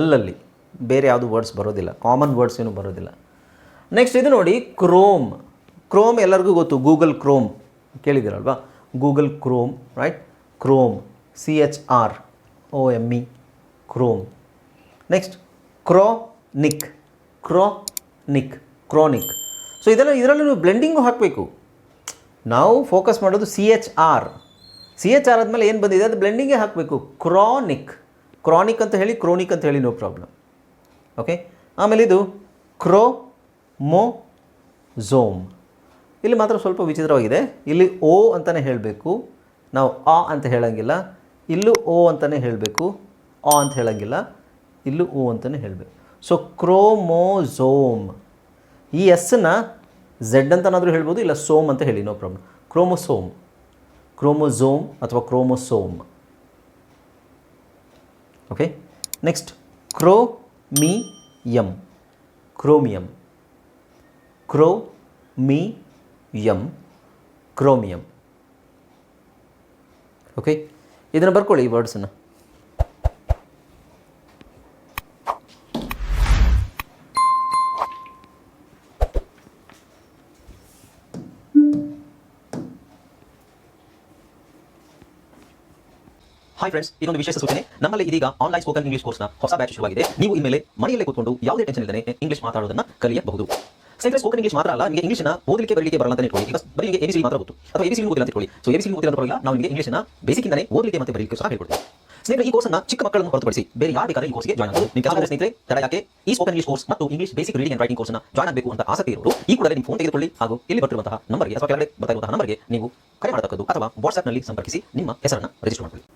ಅಲ್ಲಲ್ಲಿ ಬೇರೆ ಯಾವುದು ವರ್ಡ್ಸ್ ಬರೋದಿಲ್ಲ, ಕಾಮನ್ ವರ್ಡ್ಸ್ ಏನೂ ಬರೋದಿಲ್ಲ. ನೆಕ್ಸ್ಟ್ ಇದು ನೋಡಿ ಕ್ರೋಮ್. ಕ್ರೋಮ್ ಎಲ್ಲರಿಗೂ ಗೊತ್ತು, ಗೂಗಲ್ ಕ್ರೋಮ್ ಕೇಳಿದ್ದೀರಲ್ವಾ, Google Chrome, right? Chrome, CHROME, chrome. Next chronic, chronic, chronic. So ಇದರಲ್ಲಿ ನೀವು ಬ್ಲೆಂಡಿಂಗು ಹಾಕಬೇಕು. ನಾವು ಫೋಕಸ್ ಮಾಡೋದು CHR ಆದಮೇಲೆ ಏನು ಬಂದಿದೆ ಅದು ಬ್ಲೆಂಡಿಂಗೇ ಹಾಕಬೇಕು. ಕ್ರಾನಿಕ್, ಕ್ರಾನಿಕ್ ಅಂತ ಹೇಳಿ, ಕ್ರೋನಿಕ್ ಅಂತ ಹೇಳಿ, ನೋ ಪ್ರಾಬ್ಲಮ್. ಓಕೆ. ಆಮೇಲೆ ಇದು ಕ್ರೋಮೋಝೋಮ್. ಇಲ್ಲಿ ಮಾತ್ರ ಸ್ವಲ್ಪ ವಿಚಿತ್ರವಾಗಿದೆ. ಇಲ್ಲಿ O ಅಂತಲೇ ಹೇಳಬೇಕು, ನಾವು ಆ ಅಂತ ಹೇಳೋಂಗಿಲ್ಲ. ಇಲ್ಲೂ O ಅಂತಲೇ ಹೇಳಬೇಕು, ಆ ಅಂತ ಹೇಳೋಂಗಿಲ್ಲ. ಇಲ್ಲೂ O ಅಂತಲೇ ಹೇಳಬೇಕು. So chromosome. ಈ ಎಸ್ಸನ್ನ Z ಅಂತನಾದರೂ ಹೇಳ್ಬೋದು, ಇಲ್ಲ ಸೋಮ್ ಅಂತ ಹೇಳಿ, ನೋ ಪ್ರಾಬ್ಲಮ್. ಕ್ರೋಮೋಸೋಮ್, ಕ್ರೋಮೋಝೋಮ್ ಅಥವಾ chromosome. Okay. Next chromium, chromium, chromium, chromium. Okay. ಇದನ್ನು ಬರ್ಕೊಳ್ಳಿ ಈ ವರ್ಡ್ಸನ್ನು. ಹಾಯ್ ಫ್ರೆಂಡ್ಸ್, ಇದೊಂದು ವಿಶೇಷ ಸೂಚನೆ. ನಮ್ಮಲ್ಲಿ ಇದೀಗ ಆನ್ಲೈನ್ ಸ್ಪೋಕನ್ ಇಂಗ್ಲಿಷ್ ಕೋರ್ಸ್ನ ಹೊಸ ಬ್ಯಾಚ್ ಶುರುವಾಗಿದೆ. ನೀವು ಇನ್ಮೇಲೆ ಮನೆಯಲ್ಲೇ ಕೂತ್ಕೊಂಡು ಯಾವುದೇ ಟೆನ್ಷನ್ ಇಲ್ಲದೆ ಇಂಗ್ಲಿಷ್ ಮಾತಾಡೋದನ್ನ ಕಲಿಯಬಹುದು. ಸ್ನೇಹಿತರೆ, ಸ್ಪೋಕನ್ ಇಂಗ್ಲಿಷ್ ಮಾತ್ರ ಅಲ್ಲ, ನಿಮಗೆ ಇಂಗ್ಲಿಷ್ನ ಓದಲಿಕ್ಕೆ ಬರಲಿಕ್ಕೆ ಬರಲ್ಲ ಅಂತ ಇಟ್ಕೊಳ್ಳಿ. ಈಗ ಬರೀ ನಿಮಗೆ ABC ಮಾತ್ರ ಗೊತ್ತು, ಅಥವಾ ABC ಓದಿಲ್ಲ ಅಂತ ಇಟ್ಕೊಳ್ಳಿ. ಸೊ ABC ಓದಿಲ್ಲ ಅಂತ ನಾವು ನಿಮಗೆ ಇಂಗ್ಲಿಷ್ನ ಬೇಸಿಕ್ ಇಂದಾನೆ ಓದಲಿಕ್ಕೆ ಮತ್ತೆ ಬರಲಿಕ್ಕೆ ಸಹ ಹೇಳ್ಕೊಡ್ತೀವಿ. ಸ್ನೇಹಿತರೆ, ಈ ಕೋರ್ಸ್ನ ಚಿಕ್ಕ ಮಕ್ಕಳನ್ನು ಹೊರತುಪಡಿಸಿ ಬೇರೆ ಯಾರು ಬೇಕಾದ್ರೆ ಈ ಕೋರ್ಸ್ಗೆ ಜಾಯ್ನ್ ಆಗಬಹುದು. ನಿಮ್ಮ ಕೆಲವು ಸ್ನೇಹಿತರೆ ತಡ ಯಾಕೆ ಈ ಸ್ಪೋಕನ್ ಇಂಗ್ಲಿಷ್ ಕೋರ್ಸ್ ಮತ್ತು English basic reading and writing ಕೋರ್ಸ್ನ ಜಾಯ್ನ್ ಆಗಬೇಕು ಅಂತ ಆಸಕ್ತಿ ಇರೋರು ಈ ಕೂಡಲೇ ನಿಮ್ಮ ಫೋನ್ ತೆಗೆದುಕೊಳ್ಳಿ ಹಾಗೂ ಇಲ್ಲಿ ಬರ್ತಿರುವಂತಹ ನಂಬರ್ಗೆ ಅಥವಾ ಕೆಳಗಡೆ ಬರ್ತಾ ಇರುವಂತಹ ನಂಬರ್ಗೆ ನೀವು ಕರೆ ಮಾಡತಕ್ಕದ್ದು ಅಥವಾ ವಾಟ್ಸ್ಆಪ್ನಲ್ಲಿ ಸಂಪರ್ಕಿಸಿ ನಿಮ್ಮ ಹೆಸರನ್ನು ರಿಜಿಸ್ಟರ್ ಮಾಡಿಕೊಳ್ಳಿ.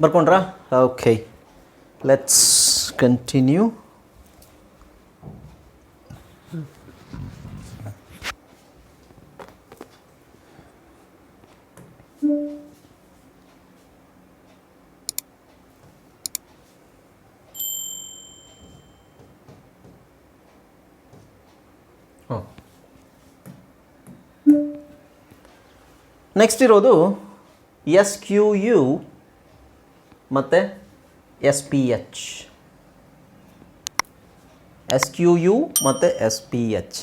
ಬರ್ಕೊಂಡ್ರಾ? Okay, let's continue. ನೆಕ್ಸ್ಟ್ ಇರೋದು ಎಸ್ ಕ್ಯೂ ಯು ಮತ್ತು S P H. S Q U ಮತ್ತು S P H.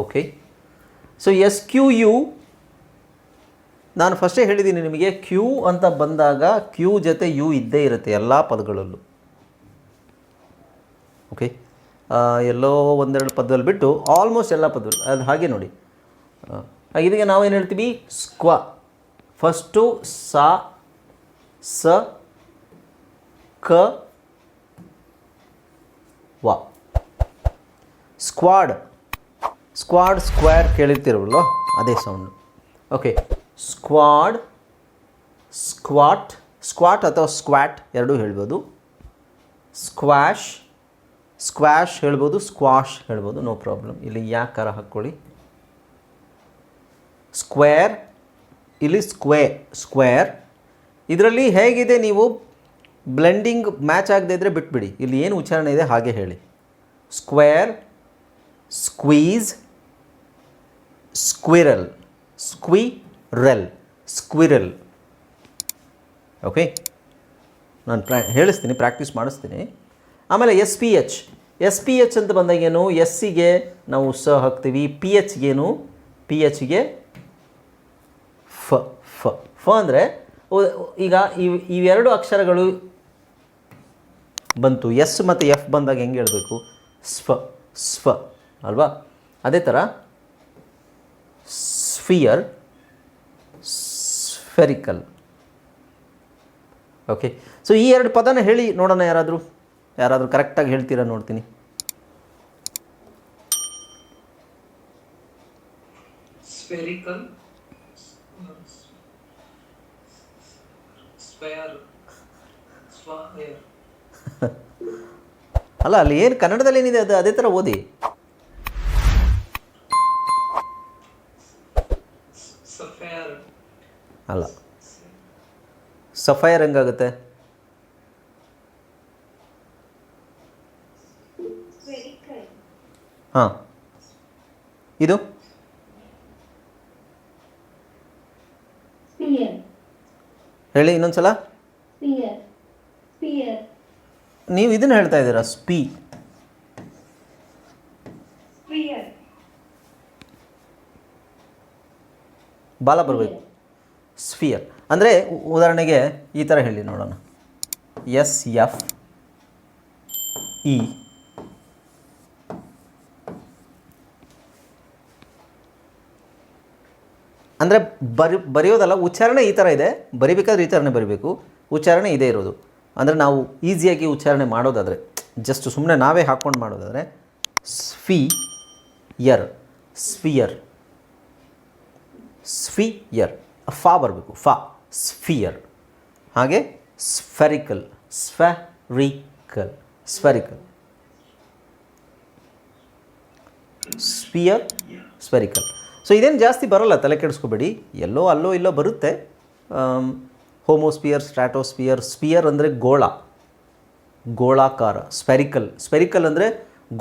Okay, so S Q U ನಾನು ಫಸ್ಟೇ ಹೇಳಿದ್ದೀನಿ ನಿಮಗೆ, ಕ್ಯೂ ಅಂತ ಬಂದಾಗ ಕ್ಯೂ ಜೊತೆ ಯು ಇದ್ದೇ ಇರುತ್ತೆ ಎಲ್ಲ ಪದಗಳಲ್ಲೂ. ಓಕೆ, ಎಲ್ಲೋ ಒಂದೆರಡು ಪದದಲ್ಲಿ ಬಿಟ್ಟು ಆಲ್ಮೋಸ್ಟ್ ಎಲ್ಲ ಪದಗಳು ಅದು ಹಾಗೆ ನೋಡಿ. ಇದಕ್ಕೆ ನಾವೇನು ಹೇಳ್ತೀವಿ, ಸ್ಕ್ವ. ಫಸ್ಟು ಸ ಸ ಕ ವ. ಸ್ಕ್ವಾಡ್, ಸ್ಕ್ವಾಡ್ ಸ್ಕ್ವೇರ್ ಕೇಳಿರ್ತಿರಲ್ವ, ಅದೇ sound. Okay, squad, squat, squat ಅಥವಾ ಸ್ಕ್ವಾಟ್ ಎರಡೂ ಹೇಳ್ಬೋದು. ಸ್ಕ್ವಾಶ್, ಸ್ಕ್ವಾಶ್ ಹೇಳ್ಬೋದು, ಸ್ಕ್ವಾಶ್ ಹೇಳ್ಬೋದು, ನೋ ಪ್ರಾಬ್ಲಮ್. ಇಲ್ಲಿ ಯಾಕಾರ ಹಾಕ್ಕೊಳ್ಳಿ. ಸ್ಕ್ವೇರ್, ಇಲ್ಲಿ ಸ್ಕ್ವೇರ್. ಇದರಲ್ಲಿ ಹೇಗಿದೆ, ನೀವು ಬ್ಲೆಂಡಿಂಗ್ ಮ್ಯಾಚ್ ಆಗದೆ ಇದ್ದರೆ ಬಿಟ್ಬಿಡಿ. ಇಲ್ಲಿ ಏನು ಉಚ್ಚಾರಣೆ ಇದೆ ಹಾಗೆ ಹೇಳಿ. Square, squeeze, squirrel, squirrel, squirrel. Okay, ನಾನು ಹೇಳಿಸ್ತೀನಿ, ಪ್ರಾಕ್ಟೀಸ್ ಮಾಡಿಸ್ತೀನಿ. ಆಮೇಲೆ S P H. S P H ಅಂತ ಬಂದಾಗೇನು, ಎಸ್ಸಿಗೆ ನಾವು ಸ ಹಾಕ್ತೀವಿ, ಪಿ ಎಚ್ಗೇನು, ಪಿ ಎಚ್ಗೆ ಫ. ಫ ಫ ಅಂದರೆ ಈಗ ಇವೆರಡು ಅಕ್ಷರಗಳು ಬಂತು. ಎಸ್ ಮತ್ತು ಎಫ್ ಬಂದಾಗ ಹೆಂಗೆ ಹೇಳಬೇಕು, ಸ್ಫ ಸ್ಫ ಅಲ್ವಾ. ಅದೇ ಥರ ಸ್ಫಿಯರ್, ಸ್ಫೆರಿಕಲ್. ಓಕೆ, ಸೊ ಈ ಎರಡು ಪದನ ಹೇಳಿ ನೋಡೋಣ. ಯಾರಾದರೂ ಕರೆಕ್ಟಾಗಿ ಹೇಳ್ತೀರಾ ನೋಡ್ತೀನಿ. ಸ್ಫೆರಿಕಲ್, ಸ್ಫೇರ್, ಸ್ಫೇರ್. ಅಲ್ಲ, ಅಲ್ಲಿ ಏನು ಕನ್ನಡದಲ್ಲಿ ಏನಿದೆ ಅದು ಅದೇ ಥರ ಓದಿ. ಸಫೇರ್ ಅಲ್ಲ, ಸಫೈರ್ ಹೆಂಗಾಗುತ್ತೆ? ಹಾಂ, ಇದು ಹೇಳಿ ಇನ್ನೊಂದ್ಸಲ. ನೀವು ಇದನ್ನು ಹೇಳ್ತಾ ಇದ್ದೀರಾ, ಸ್ಪೀ. ಬಾಲ ಬರಬೇಕು. ಸ್ಫಿಯರ್ ಅಂದರೆ ಉದಾಹರಣೆಗೆ ಈ ಥರ ಹೇಳಿ ನೋಡೋಣ. ಎಸ್ ಎಫ್ ಇ ಅಂದರೆ ಬರೆಯೋದಲ್ಲ, ಉಚ್ಚಾರಣೆ ಈ ಥರ ಇದೆ. ಬರಿಬೇಕಾದ್ರೆ ಈ ಥರನೇ ಬರೀಬೇಕು, ಉಚ್ಚಾರಣೆ ಇದೇ ಇರೋದು. ಅಂದರೆ ನಾವು ಈಸಿಯಾಗಿ ಉಚ್ಚಾರಣೆ ಮಾಡೋದಾದರೆ, ಜಸ್ಟ್ ಸುಮ್ಮನೆ ನಾವೇ ಹಾಕ್ಕೊಂಡು ಮಾಡೋದಾದರೆ ಸ್ಫಿಯರ್, ಸ್ಫಿಯರ್, ಸ್ಫಿಯರ್. ಫಾ ಬರಬೇಕು, ಫಾ, ಸ್ಫಿಯರ್. ಹಾಗೆ spherical, spherical, spherical, sphere, spherical. So ಇದೇನು ಜಾಸ್ತಿ ಬರೋಲ್ಲ, ತಲೆ ಕೆಡಿಸ್ಕೋಬೇಡಿ. ಎಲ್ಲೋ ಅಲ್ಲೋ ಇಲ್ಲೋ ಬರುತ್ತೆ. ಹೋಮೋಸ್ಪಿಯರ್, ಸ್ಟ್ರಾಟೋಸ್ಪಿಯರ್. ಸ್ಪಿಯರ್ ಅಂದರೆ ಗೋಳ, ಗೋಳಾಕಾರ. ಸ್ಫೆರಿಕಲ್, ಸ್ಫೆರಿಕಲ್ ಅಂದರೆ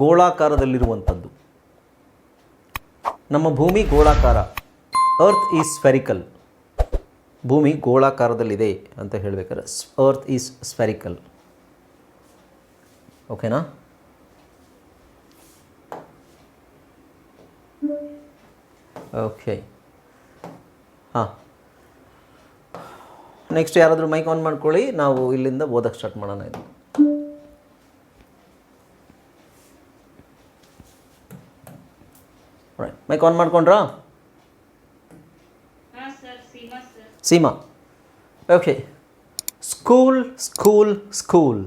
ಗೋಳಾಕಾರದಲ್ಲಿರುವಂಥದ್ದು. ನಮ್ಮ ಭೂಮಿ ಗೋಳಾಕಾರ. Earth is spherical. ಭೂಮಿ ಗೋಳಾಕಾರದಲ್ಲಿದೆ ಅಂತ ಹೇಳಬೇಕಾದ್ರೆ ಅರ್ತ್ ಈಸ್ ಸ್ಫೆರಿಕಲ್. ಓಕೆನಾ? ಓಕೆ, ಹಾಂ. ನೆಕ್ಸ್ಟ್ ಯಾರಾದರೂ ಮೈಕ್ ಆನ್ ಮಾಡ್ಕೊಳ್ಳಿ, ನಾವು ಇಲ್ಲಿಂದ ಓದಕ್ಕೆ ಸ್ಟಾರ್ಟ್ ಮಾಡೋಣ. ಇದು ಮೈಕ್ ಆನ್ ಮಾಡ್ಕೊಂಡ್ರಾ? Seema. Okay, school, school, school.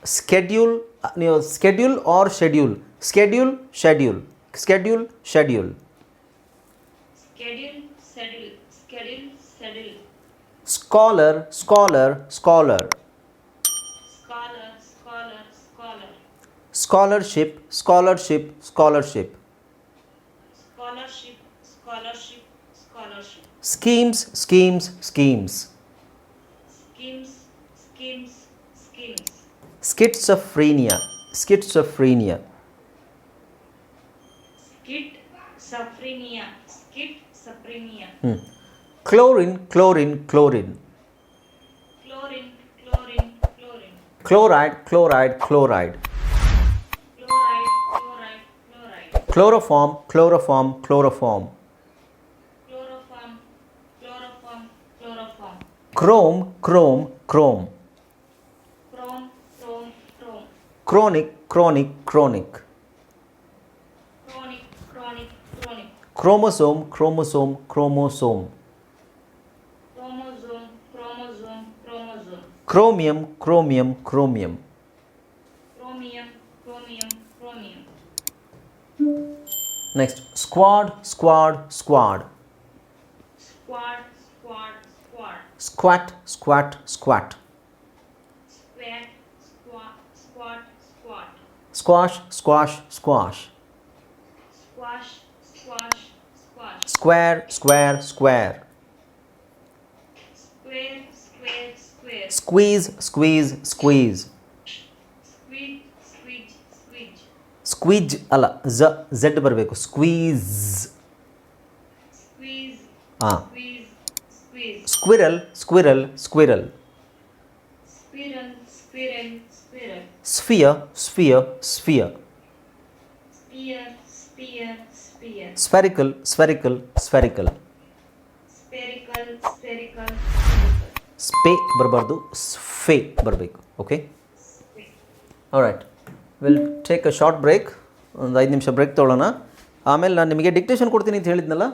Schedule, ನೀವು schedule or schedule. Schedule, schedule, schedule, schedule. Scholar, scholar, scholar. Scholarship, scholarship, scholarship. Schemes, schemes, schemes. Schizophrenia, schizophrenia. Sophrenia. Schizophrenia. Chlorine chlorine chlorine Chlorine. Chlorine. Chlorine. Chloride chloride chloride Chloride. Chloride. Chloride. Chloroform chloroform chloroform Chloroform. Chloroform. Chloroform. Chrome Chrome Chrome Chrome. Chrome. Chrome. Chronic chronic chronic Chronic. Chronic. Chronic. Chromosome chromosome chromosome Chromosome. Chromosome. Chromosome. Chromium chromium chromium Chromium. Chromium. Chromium. Next squad squad squad Squad. Squad. Squad. Squat squat squat Squat. Squat. Squat. Squat. Squash squash squash Squash. Squash. Squash. Square square square Square. Square. Square. Squeeze squeeze squeeze Squid. Squid. Squid. ಸ್ಕ್ವೀಜ್ ಅಲ್ಲ Z ಬರಬೇಕು squeeze Squeeze. ಹಾಂ Squeeze. Squeeze. Squirrel squirrel squirrel Squirrel. Squirrel. Squirrel. Sphere sphere sphere Spear. Spear. Spear. Spherical spherical spherical Spherical. Spherical. Spherical. ಸ್ಪೇ ಬರಬಾರ್ದು ಸ್ಫೇ ಬರಬೇಕು okay alright will take a short break ಒಂದು 5 ನಿಮಿಷ break ತೊಗೊಳ್ಳೋಣ ಆಮೇಲೆ ನಾನು ನಿಮಗೆ ಡಿಕ್ಟೇಷನ್ ಕೊಡ್ತೀನಿ ಅಂತ ಹೇಳಿದ್ನಲ್ಲ